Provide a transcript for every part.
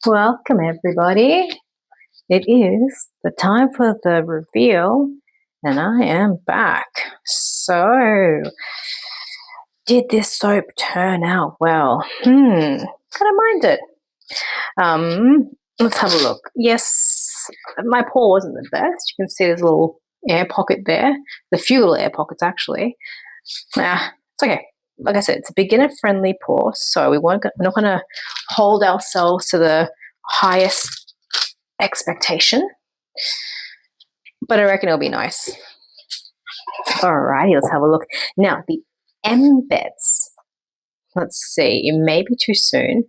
Welcome, everybody. It is the time for the reveal, and I am back. So, did this soap turn out well? Kind of mind it. Let's have a look. Yes, my pour wasn't the best. You can see there's a little air pocket there. The few little air pockets, actually. It's okay. Like I said, it's a beginner-friendly pour, so we're not going to hold ourselves to the highest expectation, but I reckon it'll be nice. Alrighty, let's have a look. Now, the embeds. Let's see, it may be too soon.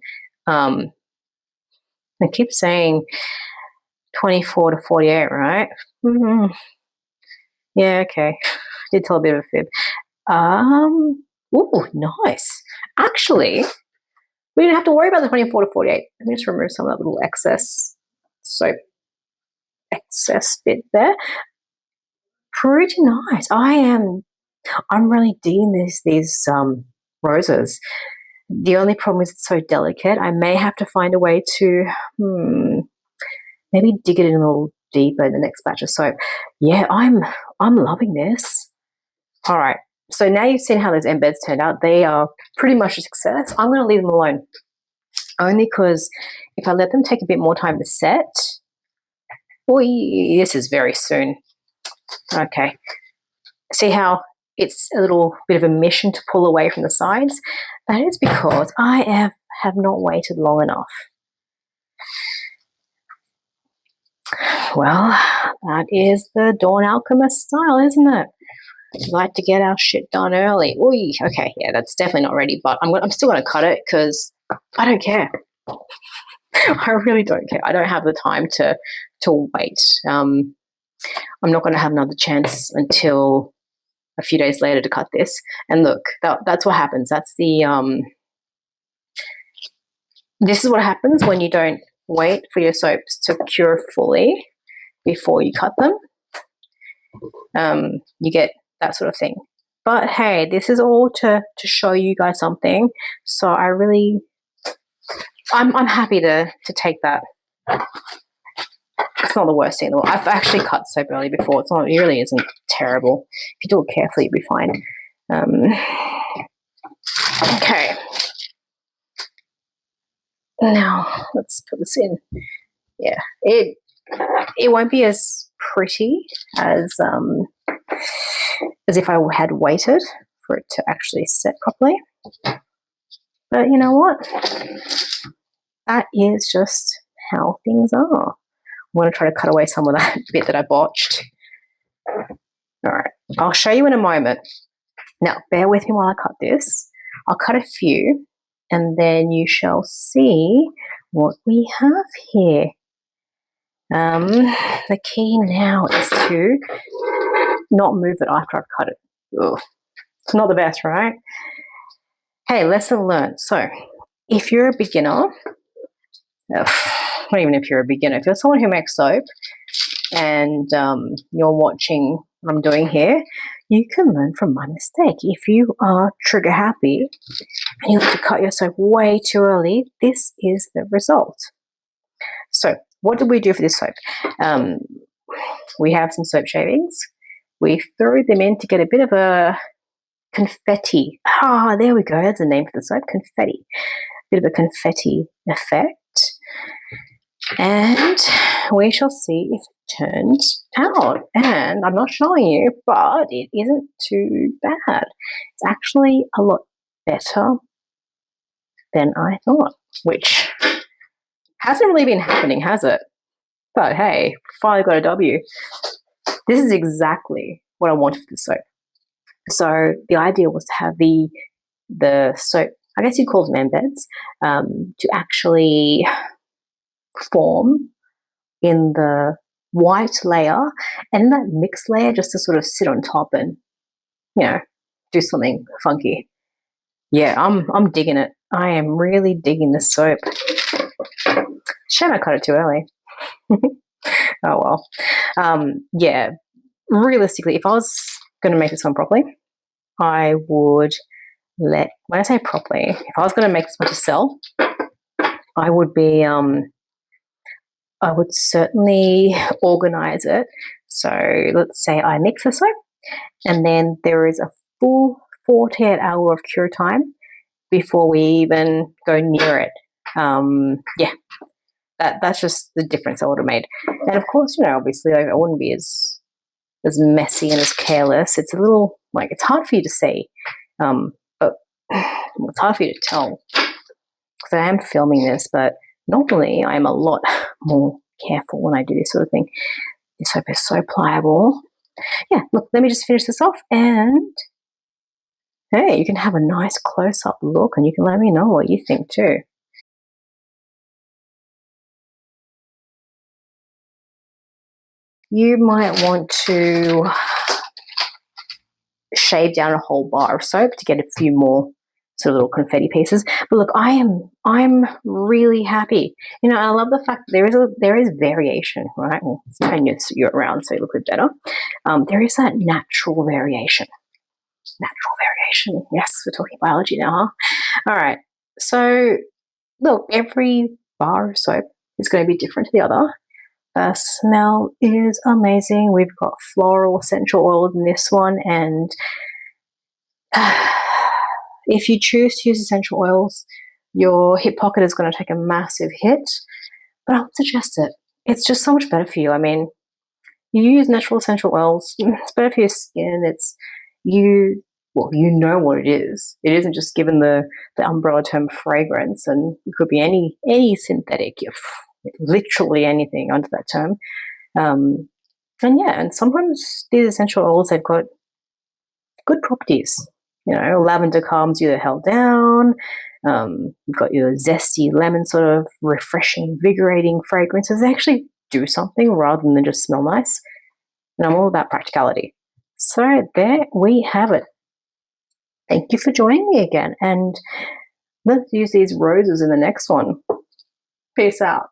I keep saying 24 to 48, right? Yeah, okay. Did tell a bit of a fib. Ooh, nice. Actually, we didn't have to worry about the 24 to 48. Let me just remove some of that little excess bit there. Pretty nice. I'm really digging these roses. The only problem is it's so delicate. I may have to find a way to maybe dig it in a little deeper in the next batch of soap. Yeah, I'm loving this. All right. So now you've seen how those embeds turned out. They are pretty much a success. I'm going to leave them alone. Only because if I let them take a bit more time to set, this is very soon. Okay. See how it's a little bit of a mission to pull away from the sides? That is because I have not waited long enough. Well, that is the Dawn Alchemist style, isn't it? We like to get our shit done early. Ooh, okay, yeah, that's definitely not ready, but I'm still going to cut it because I don't care. I really don't care. I don't have the time to wait. I'm not going to have another chance until a few days later to cut this. And look, that's what happens. That's the this is what happens when you don't wait for your soaps to cure fully before you cut them. You get that sort of thing. But hey, this is all to show you guys something. So I'm happy to take that. It's not the worst thing in the world. I've actually cut soap early before. It really isn't terrible. If you do it carefully, you'll be fine. Okay. Now let's put this in. Yeah, it won't be as pretty as if I had waited for it to actually set properly. But you know what? That is just how things are. I'm going to try to cut away some of that bit that I botched. All right, I'll show you in a moment. Now, bear with me while I cut this. I'll cut a few, and then you shall see what we have here. The key now is to not move it after I've cut it. Ugh. It's not the best, right? Hey, lesson learned. So, if you're a beginner, not even if you're a beginner, if you're someone who makes soap and you're watching what I'm doing here, you can learn from my mistake. If you are trigger happy and you have to cut your soap way too early, this is the result. So, what did we do for this soap? We have some soap shavings. We threw them in to get a bit of a confetti. There we go. That's the name for the soap, confetti. Bit of a confetti effect. And we shall see if it turns out. And I'm not showing you, but it isn't too bad. It's actually a lot better than I thought, which hasn't really been happening, has it? But hey, finally got a W. This is exactly what I wanted for the soap. So the idea was to have the soap, I guess you'd call them embeds, to actually form in the white layer and that mixed layer just to sort of sit on top and, do something funky. Yeah, I'm digging it. I am really digging the soap. Shame I cut it too early. Oh well. Yeah, realistically, if I was going to make this one properly, I would when I say properly, if I was going to make this one to sell, I would be I would certainly organize it. So let's say I mix the soap, and then there is a full 48-hour of cure time before we even go near it. Yeah, that's just the difference I would have made. And of course, obviously, I wouldn't be as messy and as careless. It's a little it's hard for you to see, but it's hard for you to tell because I am filming this. But normally, I'm a lot more careful when I do this sort of thing. This soap is so pliable. Yeah, look, let me just finish this off, and hey, you can have a nice close-up look, and you can let me know what you think too. You might want to shave down a whole bar of soap to get a few more sort of little confetti pieces. But look, I'm really happy. I love the fact that there is variation, right? Well, let's turn you around so you look a bit better. There is that natural variation. Natural variation. Yes, we're talking biology now, huh? All right. So look, every bar of soap is going to be different to the other. The smell is amazing. We've got floral essential oils in this one, and if you choose to use essential oils, your hip pocket is going to take a massive hit, but I would suggest it. It's just so much better for you. I mean, you use natural essential oils, it's better for your skin. You know what it is. It isn't just given the umbrella term fragrance, and it could be any synthetic, literally anything under that term. And sometimes these essential oils, they've got good properties. Lavender calms you the hell down. You've got your zesty lemon sort of refreshing, invigorating fragrances. They actually do something rather than just smell nice. And I'm all about practicality. So there we have it. Thank you for joining me again. And let's use these roses in the next one. Peace out.